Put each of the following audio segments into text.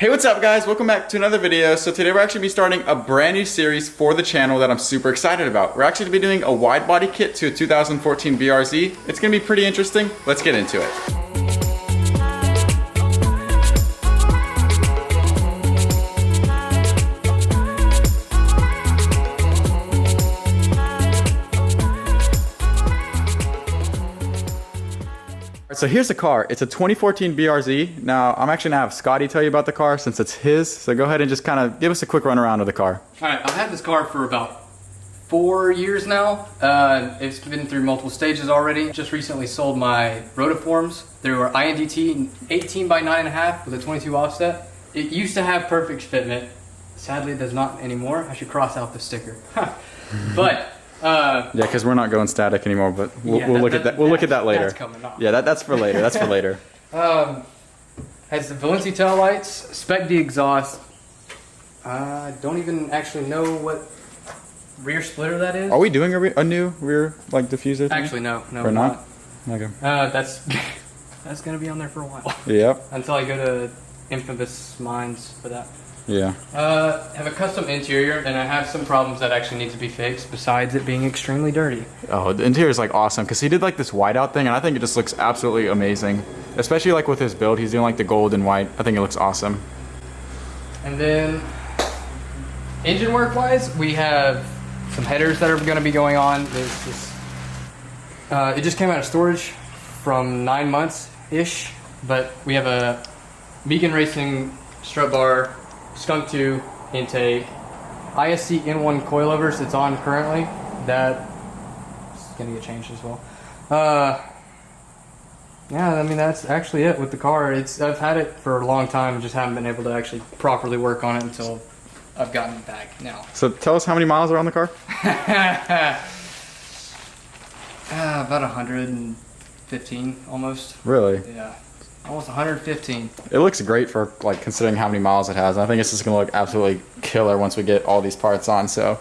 Hey, what's up guys? Welcome back to another video. So today we're actually be starting a brand new series for the channel that I'm super excited about. We're actually going to be doing a wide body kit to a 2014 BRZ. It's going to be pretty interesting. Let's get into it. So here's the car. It's a 2014 BRZ. Now, I'm actually gonna have Scotty tell you about the car since it's his. So go ahead and just kind of give us a quick run around of the car. All right, I've had this car for about 4 years now. It's been through multiple stages already. Just recently sold my rotiforms. They were INDT 18 by 9.5 with a 22 offset. It used to have perfect fitment. Sadly, it does not anymore. I should cross out the sticker. But yeah, because we're not going static anymore, but we'll look at that. We'll look at that later. That's coming off. Yeah, that's for later. That's for later. Has the Valencia tail lights, Spec D exhaust. Don't even actually know what rear splitter that is. Are we doing a new rear like diffuser thing? Actually, no, or not? Okay. That's gonna be on there for a while. Yep. Until I go to Infamous Mines for that. Yeah. Have a custom interior, and I have some problems that actually need to be fixed besides it being extremely dirty. Oh, the interior is like awesome because he did like this whiteout thing, and I think it just looks absolutely amazing. Especially like with his build, he's doing like the gold and white. I think it looks awesome. And then, engine work wise, we have some headers that are going to be going on. There's this, it just came out of storage from 9 months ish, but we have a Vegan Racing strut bar, Skunk 2 intake, ISC N1 coilovers that's on currently. That is going to get changed as well. Yeah, I mean that's actually it with the car. I've had it for a long time and just haven't been able to actually properly work on it until I've gotten it back now. So tell us how many miles are on the car? About 115 almost. Really? Yeah. Almost 115. It looks great for like considering how many miles it has. I think it's just gonna look absolutely killer once we get all these parts on. So,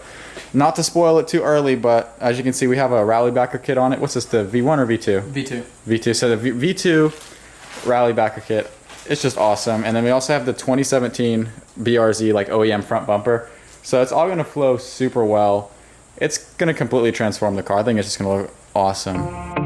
not to spoil it too early, but as you can see, we have a rally backer kit on it. What's this? The V1 or V2? V2. V2. So the V2 rally backer kit. It's just awesome. And then we also have the 2017 BRZ like OEM front bumper. So it's all gonna flow super well. It's gonna completely transform the car. I think it's just gonna look awesome.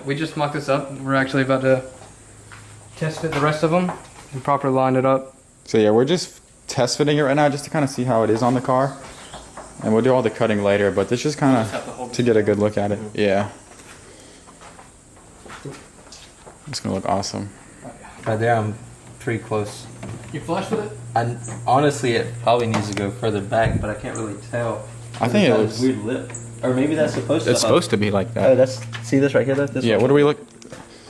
We just mocked this up. We're actually about to test fit the rest of them and properly line it up. So yeah, we're just test fitting it right now just to kind of see how it is on the car. And we'll do all the cutting later, but this just kind of to get a good look at it. Yeah. It's going to look awesome. Right there, I'm pretty close. You flush with it? Honestly, it probably needs to go further back, but I can't really tell. I think it looks weird lip. Or maybe that's supposed to. It's supposed to be like that. Oh, that's, see this right here though? This yeah, one? what do we look?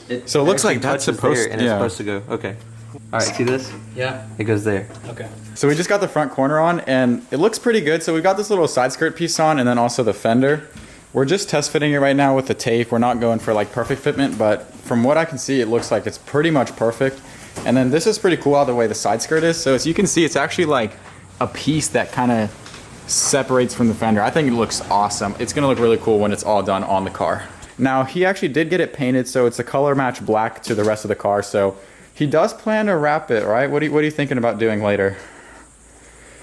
It so it looks like that's touches supposed there, and it's supposed to go. Okay. All right, see this? Yeah. It goes there. Okay. So we just got the front corner on and it looks pretty good. So we got this little side skirt piece on and then also the fender. We're just test fitting it right now with the tape. We're not going for like perfect fitment, but from what I can see, it looks like it's pretty much perfect. And then this is pretty cool how the way the side skirt is. So as you can see, it's actually like a piece that kind of separates from the fender. I think it looks awesome. It's gonna look really cool when it's all done on the car. Now he actually did get it painted, so it's a color match black to the rest of the car. So he does plan to wrap it, right? What are you thinking about doing later?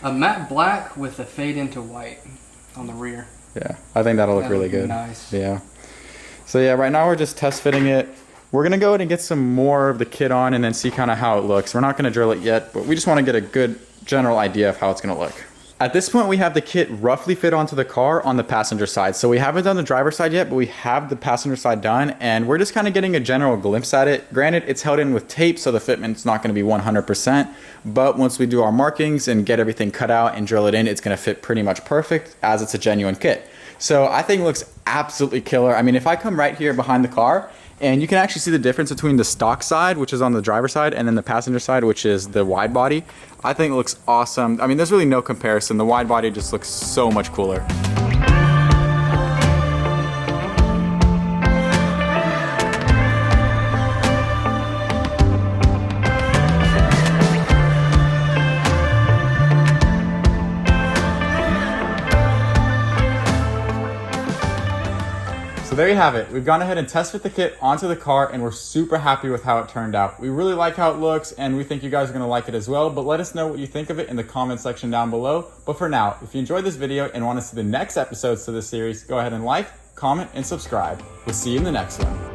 A matte black with a fade into white on the rear. Yeah, I think that'll look really good. Nice. Yeah. So yeah, right now we're just test fitting it. We're gonna go ahead and get some more of the kit on and then see kind of how it looks. We're not gonna drill it yet, but we just want to get a good general idea of how it's gonna look. At this point, we have the kit roughly fit onto the car on the passenger side. So we haven't done the driver's side yet, but we have the passenger side done, and we're just kind of getting a general glimpse at it. Granted, it's held in with tape, so the fitment's not going to be 100%, but once we do our markings and get everything cut out and drill it in, it's going to fit pretty much perfect as it's a genuine kit. So I think it looks absolutely killer. I mean, if I come right here behind the car, and you can actually see the difference between the stock side, which is on the driver's side, and then the passenger side, which is the wide body. I think it looks awesome. I mean, there's really no comparison. The wide body just looks so much cooler. there you have it. We've gone ahead and test fit the kit onto the car, and we're super happy with how it turned out. We really like how it looks, and we think you guys are gonna like it as well, but let us know what you think of it in the comment section down below. But for now, if you enjoyed this video and want to see the next episodes to this series, go ahead and like, comment, and subscribe. We'll see you in the next one.